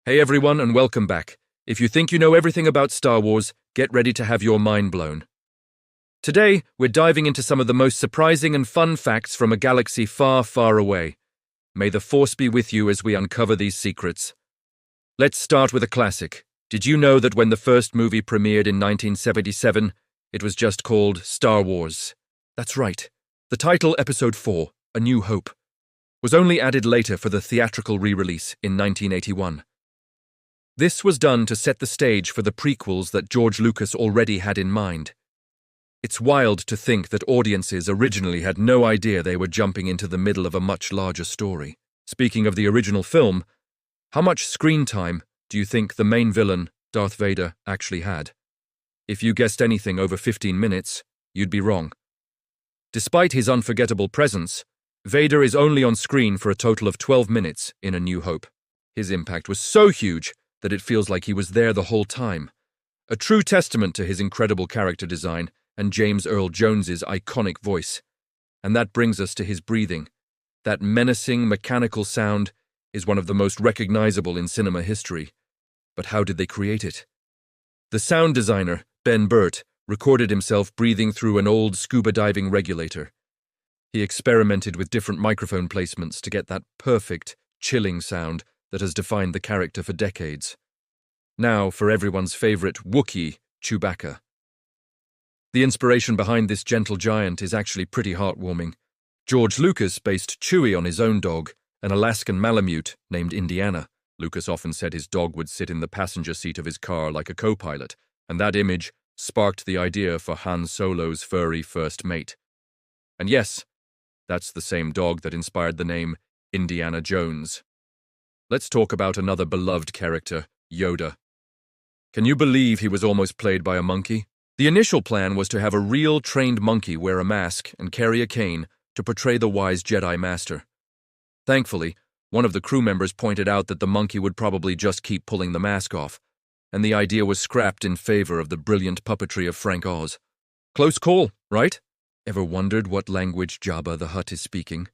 Hey everyone, and welcome back. If you think you know everything about Star Wars, get ready to have your mind blown. Today, we're diving into some of the most surprising and fun facts from a galaxy far, far away. May the Force be with you as we uncover these secrets. Let's start with a classic. Did you know that when the first movie premiered in 1977, it was just called Star Wars? That's right. The title, Episode 4, A New Hope, was only added later for the theatrical re-release in 1981. This was done to set the stage for the prequels that George Lucas already had in mind. It's wild to think that audiences originally had no idea they were jumping into the middle of a much larger story. Speaking of the original film, how much screen time do you think the main villain, Darth Vader, actually had? If you guessed anything over 15 minutes, you'd be wrong. Despite his unforgettable presence, Vader is only on screen for a total of 12 minutes in A New Hope. His impact was so huge that it feels like he was there the whole time. A true testament to his incredible character design and James Earl Jones's iconic voice. And that brings us to his breathing. That menacing, mechanical sound is one of the most recognizable in cinema history. But how did they create it? The sound designer, Ben Burtt, recorded himself breathing through an old scuba diving regulator. He experimented with different microphone placements to get that perfect, chilling sound that has defined the character for decades. Now for everyone's favorite Wookiee, Chewbacca. The inspiration behind this gentle giant is actually pretty heartwarming. George Lucas based Chewie on his own dog, an Alaskan Malamute named Indiana. Lucas often said his dog would sit in the passenger seat of his car like a co-pilot, and that image sparked the idea for Han Solo's furry first mate. And yes, that's the same dog that inspired the name Indiana Jones. Let's talk about another beloved character, Yoda. Can you believe he was almost played by a monkey? The initial plan was to have a real trained monkey wear a mask and carry a cane to portray the wise Jedi Master. Thankfully, one of the crew members pointed out that the monkey would probably just keep pulling the mask off, and the idea was scrapped in favor of the brilliant puppetry of Frank Oz. Close call, right? Ever wondered what language Jabba the Hutt is speaking?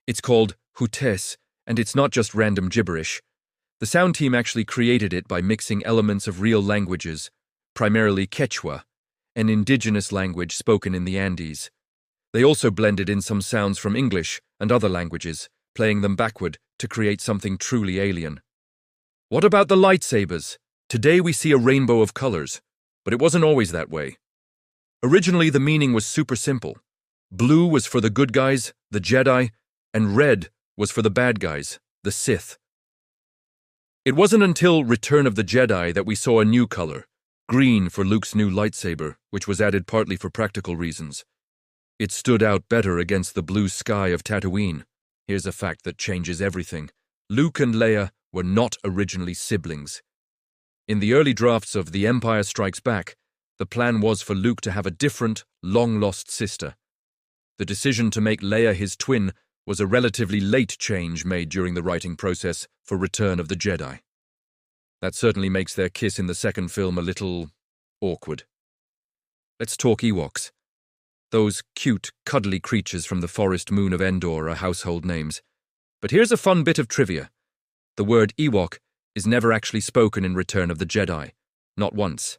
It's called Huttes, and it's not just random gibberish. The sound team actually created it by mixing elements of real languages, primarily Quechua, an indigenous language spoken in the Andes. They also blended in some sounds from English and other languages, playing them backward to create something truly alien. What about the lightsabers? Today we see a rainbow of colors, but it wasn't always that way. Originally, the meaning was super simple. Blue was for the good guys, the Jedi, and red was for the bad guys, the Sith. It wasn't until Return of the Jedi that we saw a new color, green for Luke's new lightsaber, which was added partly for practical reasons. It stood out better against the blue sky of Tatooine. Here's a fact that changes everything. Luke and Leia were not originally siblings. In the early drafts of The Empire Strikes Back, the plan was for Luke to have a different, long-lost sister. The decision to make Leia his twin was a relatively late change made during the writing process for Return of the Jedi. That certainly makes their kiss in the second film a little awkward. Let's talk Ewoks. Those cute, cuddly creatures from the forest moon of Endor are household names. But here's a fun bit of trivia. The word Ewok is never actually spoken in Return of the Jedi. Not once.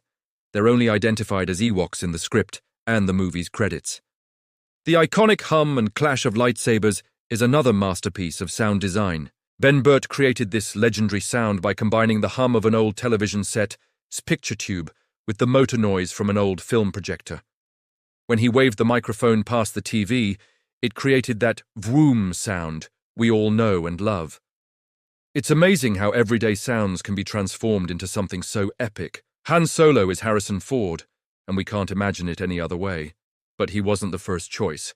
They're only identified as Ewoks in the script and the movie's credits. The iconic hum and clash of lightsabers is another masterpiece of sound design. Ben Burtt created this legendary sound by combining the hum of an old television set's picture tube with the motor noise from an old film projector. When he waved the microphone past the TV, it created that vroom sound we all know and love. It's amazing how everyday sounds can be transformed into something so epic. Han Solo is Harrison Ford, and we can't imagine it any other way. But he wasn't the first choice.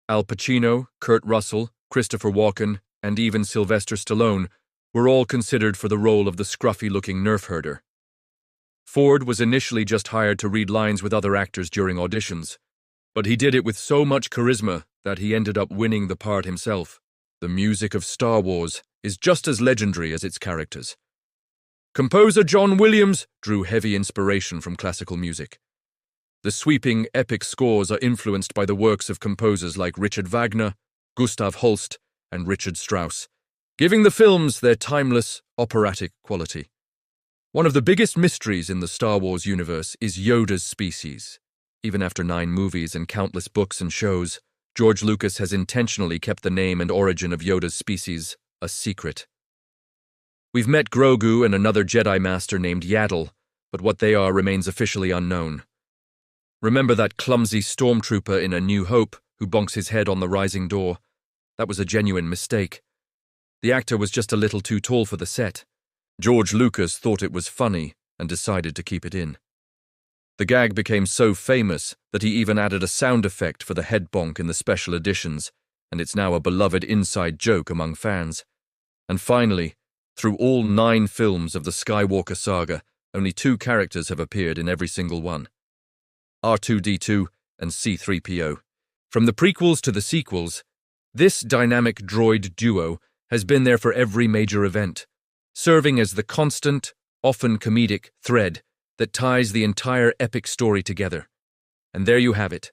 Al Pacino, Kurt Russell, Christopher Walken, and even Sylvester Stallone were all considered for the role of the scruffy-looking nerf herder. Ford was initially just hired to read lines with other actors during auditions, but he did it with so much charisma that he ended up winning the part himself. The music of Star Wars is just as legendary as its characters. Composer John Williams drew heavy inspiration from classical music. The sweeping, epic scores are influenced by the works of composers like Richard Wagner, Gustav Holst, and Richard Strauss, giving the films their timeless, operatic quality. One of the biggest mysteries in the Star Wars universe is Yoda's species. Even after 9 movies and countless books and shows, George Lucas has intentionally kept the name and origin of Yoda's species a secret. We've met Grogu and another Jedi Master named Yaddle, but what they are remains officially unknown. Remember that clumsy stormtrooper in A New Hope who bonks his head on the rising door? That was a genuine mistake. The actor was just a little too tall for the set. George Lucas thought it was funny and decided to keep it in. The gag became so famous that he even added a sound effect for the head bonk in the special editions, and it's now a beloved inside joke among fans. And finally, through all 9 films of the Skywalker saga, only 2 characters have appeared in every single one: R2-D2 and C-3PO. From the prequels to the sequels, this dynamic droid duo has been there for every major event, serving as the constant, often comedic, thread that ties the entire epic story together. And there you have it,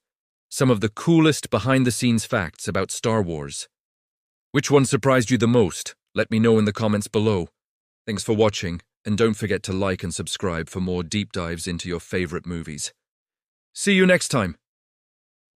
some of the coolest behind-the-scenes facts about Star Wars. Which one surprised you the most? Let me know in the comments below. Thanks for watching, and don't forget to like and subscribe for more deep dives into your favorite movies. See you next time.